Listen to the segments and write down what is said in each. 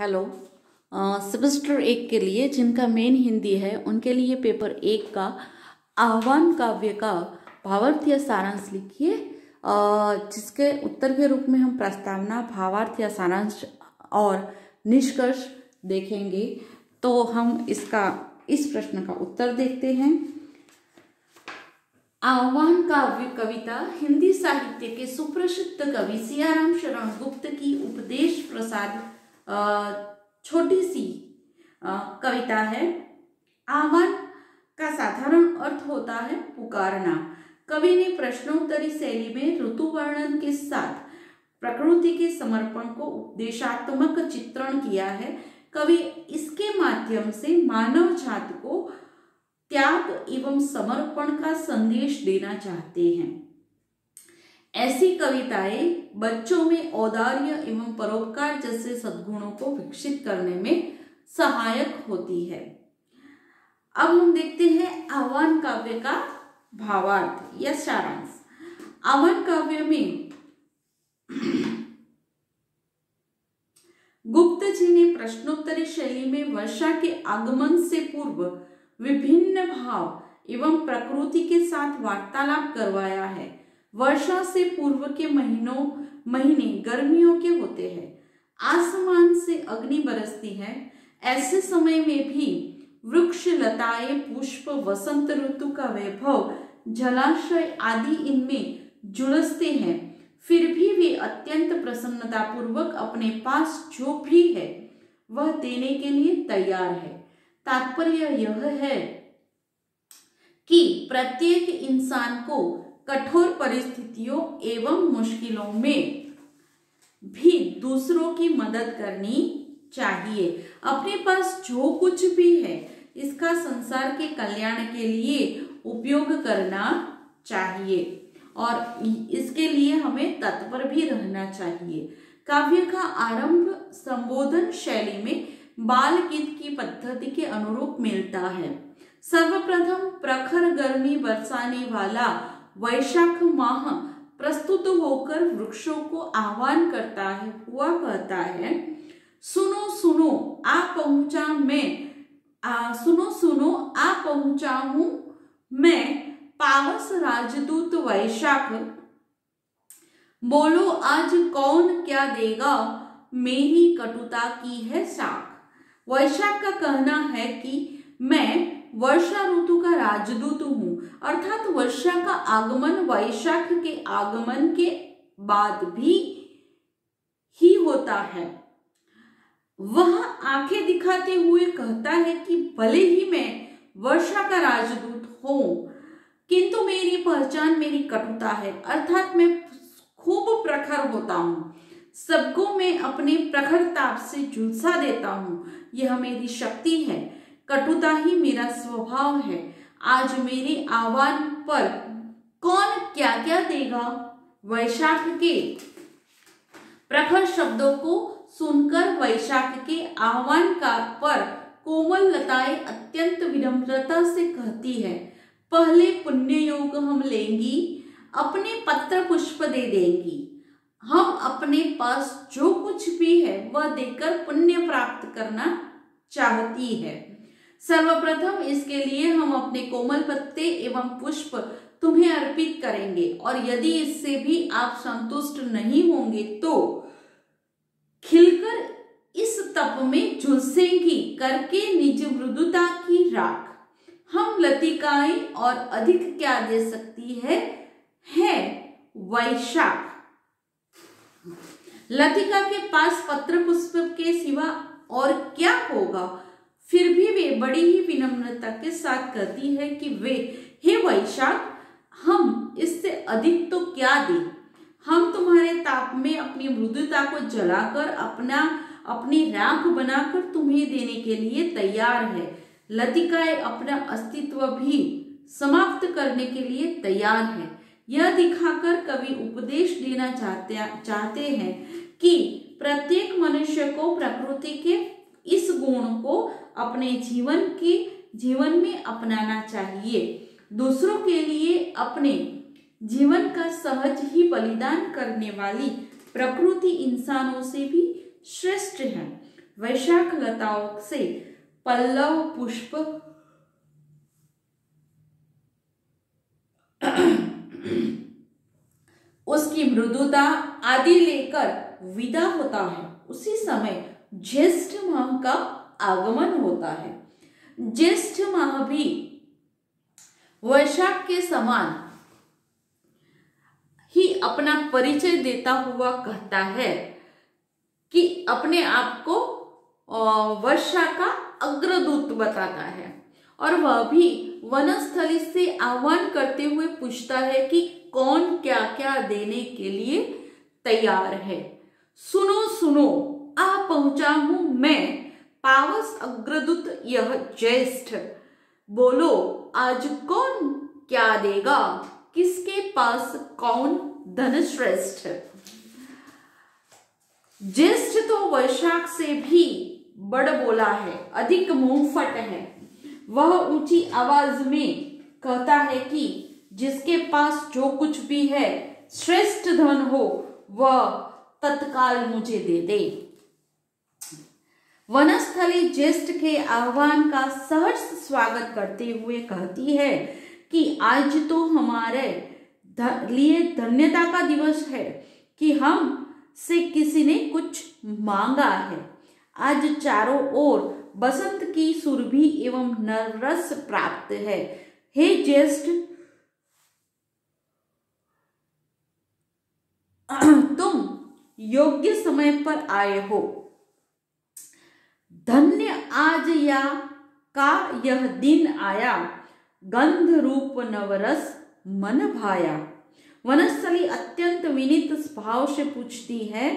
Hello. Semester 1 के लिए जिनका मेन हिंदी है उनके लिए पेपर 1 का आह्वान काव्य का भावार्थ या सारांश लिखिए, जिसके उत्तर के रूप में हम प्रस्तावना, भावार्थ या सारांश और निष्कर्ष देखेंगे। तो हम इस प्रश्न का उत्तर देखते हैं। आह्वान काव्य कविता हिंदी साहित्य के सुप्रसिद्ध कवि सियाराम शरण गुप्त की उपदेश प्रसाद छोटी सी कविता है। आह्वान का साधारण अर्थ होता है पुकारना। कवि ने प्रश्नोत्तरी शैली में ऋतु वर्णन के साथ प्रकृति के समर्पण को उपदेशात्मक चित्रण किया है। कवि इसके माध्यम से मानव जाति को त्याग एवं समर्पण का संदेश देना चाहते हैं। ऐसी कविताएं बच्चों में औदार्य एवं परोपकार जैसे सद्गुणों को विकसित करने में सहायक होती है। अब हम देखते हैं आह्वान काव्य का भावार्थ या सारांश। आह्वान काव्य में गुप्त जी ने प्रश्नोत्तरी शैली में वर्षा के आगमन से पूर्व विभिन्न भाव एवं प्रकृति के साथ वार्तालाप करवाया है। वर्षा से पूर्व के महीने गर्मियों के होते हैं। आसमान से अग्नि बरसती है। ऐसे समय में भी वृक्ष, लताएं, पुष्प, वसंत ऋतु का वैभव, जलाशय आदि इनमें झुलसते हैं। फिर भी वे अत्यंत प्रसन्नता पूर्वक अपने पास जो भी है वह देने के लिए तैयार है। तात्पर्य यह है कि प्रत्येक इंसान को कठोर परिस्थितियों एवं मुश्किलों में भी दूसरों की मदद करनी चाहिए। अपने पास जो कुछ भी है इसका संसार के कल्याण के लिए उपयोग करना चाहिए और इसके लिए हमें तत्पर भी रहना चाहिए। काव्य का आरंभ संबोधन शैली में बाल गीत की पद्धति के अनुरूप मिलता है। सर्वप्रथम प्रखर गर्मी बरसाने वाला वैशाख माह प्रस्तुत होकर वृक्षों को आह्वान करता है। हुआ कहता है, सुनो सुनो आ पहुंचा मैं, सुनो सुनो आ पहुंचा हूं मैं, पावस राजदूत वैशाख, बोलो आज कौन क्या देगा, मेरी कटुता की है साख। वैशाख का कहना है कि मैं वर्षा ऋतु का राजदूत हूं, अर्थात वर्षा का आगमन वैशाख के आगमन के बाद भी ही होता है। वह आंखें दिखाते हुए कहता है कि भले ही मैं वर्षा का राजदूत हूं, किंतु मेरी पहचान मेरी कटुता है, अर्थात मैं खूब प्रखर होता हूं, सबको मैं अपने प्रखर ताप से झुलसा देता हूं। यह मेरी शक्ति है, कटुता ही मेरा स्वभाव है। आज मेरे आह्वान पर कौन क्या क्या देगा। वैशाख के प्रखर शब्दों को सुनकर वैशाख के आह्वान का पर कोमल लताएं अत्यंत विनम्रता से कहती है, पहले पुण्य योग हम लेंगी, अपने पत्र पुष्प दे देंगी। हम अपने पास जो कुछ भी है वह देकर पुण्य प्राप्त करना चाहती है। सर्वप्रथम इसके लिए हम अपने कोमल पत्ते एवं पुष्प तुम्हें अर्पित करेंगे और यदि इससे भी आप संतुष्ट नहीं होंगे तो खिलकर इस तप में झुलसेंगी करके निज मृदुता की राख। हम लतिकाएं और अधिक क्या दे सकती है वैशाख। लतिका के पास पत्र पुष्प के सिवा और क्या होगा। फिर भी वे बड़ी ही विनम्रता के साथ कहती है कि हे वैशाख, हम इससे अधिक तो क्या दें। हम तुम्हारे ताप में अपनी मृदुता को जलाकर अपनी राख बनाकर तुम्हें देने के लिए तैयार है। लतिकाएं अपना अस्तित्व भी समाप्त करने के लिए तैयार है। यह दिखाकर कवि उपदेश देना चाहते हैं कि प्रत्येक मनुष्य को प्रकृति के इस गुण को अपने जीवन में अपनाना चाहिए। दूसरों के लिए अपने जीवन का सहज ही बलिदान करने वाली प्रकृति इंसानों से भी श्रेष्ठ है। वैशाख लताओं से पल्लव पुष्प उसकी मृदुता आदि लेकर विदा होता है, उसी समय ज्येष्ठ माह का आगमन होता है। ज्येष्ठ माह भी वैशाख के समान ही अपना परिचय देता हुआ कहता है कि अपने आप को वर्षा का अग्रदूत बताता है, और वह भी वनस्थली से आह्वान करते हुए पूछता है कि कौन क्या क्या देने के लिए तैयार है। सुनो सुनो आ पहुंचा हूं मैं, पावस अग्रदूत यह ज्येष्ठ, बोलो आज कौन क्या देगा, किसके पास कौन धन श्रेष्ठ। ज्येष्ठ तो वैशाख से भी बड़ बोला है, अधिक मुंहफट है। वह ऊंची आवाज में कहता है कि जिसके पास जो कुछ भी है, श्रेष्ठ धन हो, वह तत्काल मुझे दे दे। वनस्थली ज्येष्ठ के आह्वान का सहर्ष स्वागत करते हुए कहती है कि आज तो हमारे लिए धन्यता का दिवस है कि हम से किसी ने कुछ मांगा है। आज चारों ओर बसंत की सुरभि एवं नवरस प्राप्त है। हे ज्येष्ठ, तुम योग्य समय पर आए हो। धन्य आज या का यह दिन आया, गंध रूप नवरस मन भाया। वनस्थली अत्यंत विनीत भाव से पूछती है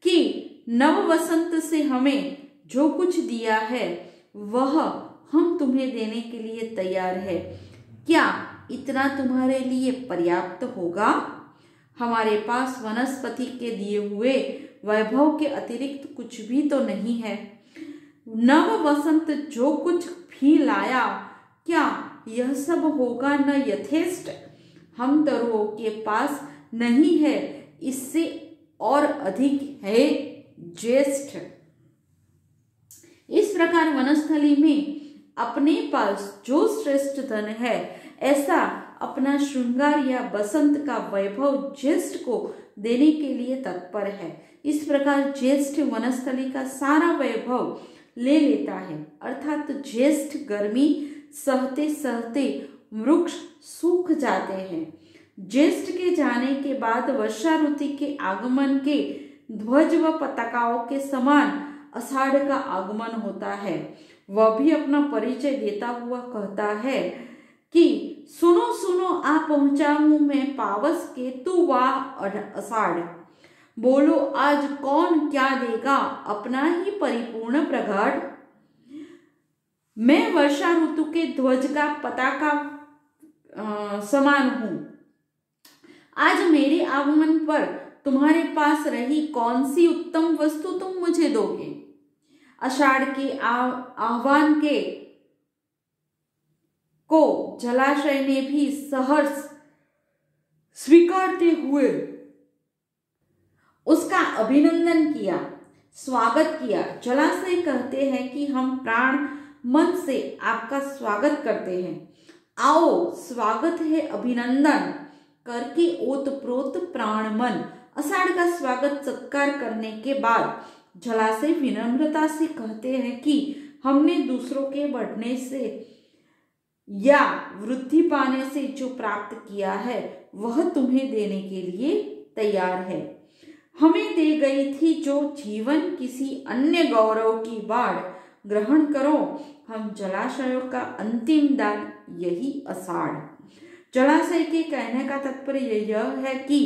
कि नव वसंत से हमें जो कुछ दिया है वह हम तुम्हें देने के लिए तैयार है। क्या इतना तुम्हारे लिए पर्याप्त होगा? हमारे पास वनस्पति के दिए हुए वैभव के अतिरिक्त कुछ भी तो नहीं है। नव वसंत जो कुछ भी लाया, क्या यह सब होगा न यथेष्ट? हम तरुओं के पास नहीं है, इससे और अधिक है ज्येष्ठ। इस प्रकार वनस्थली में अपने पास जो श्रेष्ठ धन है, ऐसा अपना श्रृंगार या बसंत का वैभव ज्येष्ठ को देने के लिए तत्पर है। इस प्रकार ज्येष्ठ वनस्थली का सारा वैभव ले लेता है, अर्थात ज्येष्ठ गर्मी सहते सहते वृक्ष सूख जाते हैं। ज्येष्ठ के जाने के बाद वर्षा ऋतु के आगमन के ध्वज व पताकाओं के समान आषाढ़ का आगमन होता है। वह भी अपना परिचय देता हुआ कहता है कि सुनो सुनो आ पहुंचा हूं मैं, पावस केतु वाह आषाढ़, बोलो आज कौन क्या देगा, अपना ही परिपूर्ण प्रगाढ़। मैं वर्षा ऋतु के ध्वज का पताका समान हूं। आज मेरे आगमन पर तुम्हारे पास रही कौन सी उत्तम वस्तु तुम मुझे दोगे? आषाढ़ के आह्वान के को जलाशय ने भी सहर्ष स्वीकारते हुए उसका अभिनंदन किया, स्वागत किया। जलाशय कहते हैं कि हम प्राण मन से आपका स्वागत करते हैं। आओ, स्वागत है, अभिनंदन करके ओतप्रोत प्राण मन। आषाढ़ का स्वागत सत्कार करने के बाद जलाशय विनम्रता से कहते हैं कि हमने दूसरों के बढ़ने से या वृद्धि पाने से जो प्राप्त किया है वह तुम्हें देने के लिए तैयार है। हमें दे गई थी जो जीवन किसी अन्य गौरव की बाढ़, ग्रहण करो हम जलाशयों का अंतिम दान, यही आषाढ़। जलाशय के कहने का तात्पर्य यह है कि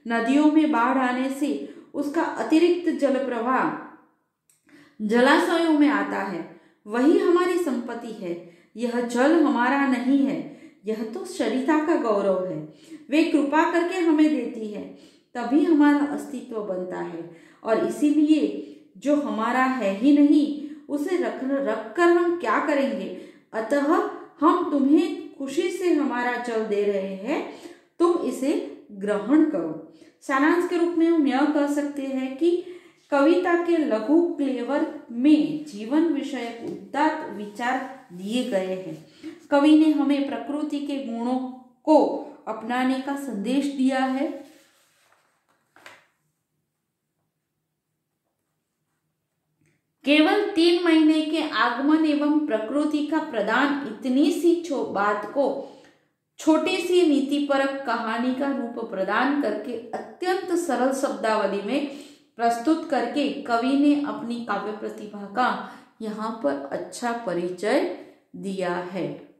नदियों में बाढ़ आने से उसका अतिरिक्त जल प्रवाह जलाशयों में आता है, वही हमारी संपत्ति है। यह जल हमारा नहीं है, यह तो सरिता का गौरव है। वे कृपा करके हमें देती है, तभी हमारा अस्तित्व बनता है, और इसीलिए जो हमारा है ही नहीं उसे रख कर हम क्या करेंगे? अतः हम तुम्हें खुशी से हमारा जल दे रहे हैं, तुम इसे ग्रहण करो। सारांश के रूप में हम यह कह सकते हैं कि कविता के लघु क्लेवर में जीवन विषयक उदात्त विचार दिए गए हैं। कवि ने हमें प्रकृति के गुणों को अपनाने का संदेश दिया है। केवल 3 महीने के आगमन एवं प्रकृति का प्रदान इतनी सी बात को छोटी सी नीतिपरक कहानी का रूप प्रदान करके अत्यंत सरल शब्दावली में प्रस्तुत करके कवि ने अपनी काव्य प्रतिभा का यहाँ पर अच्छा परिचय दिया है।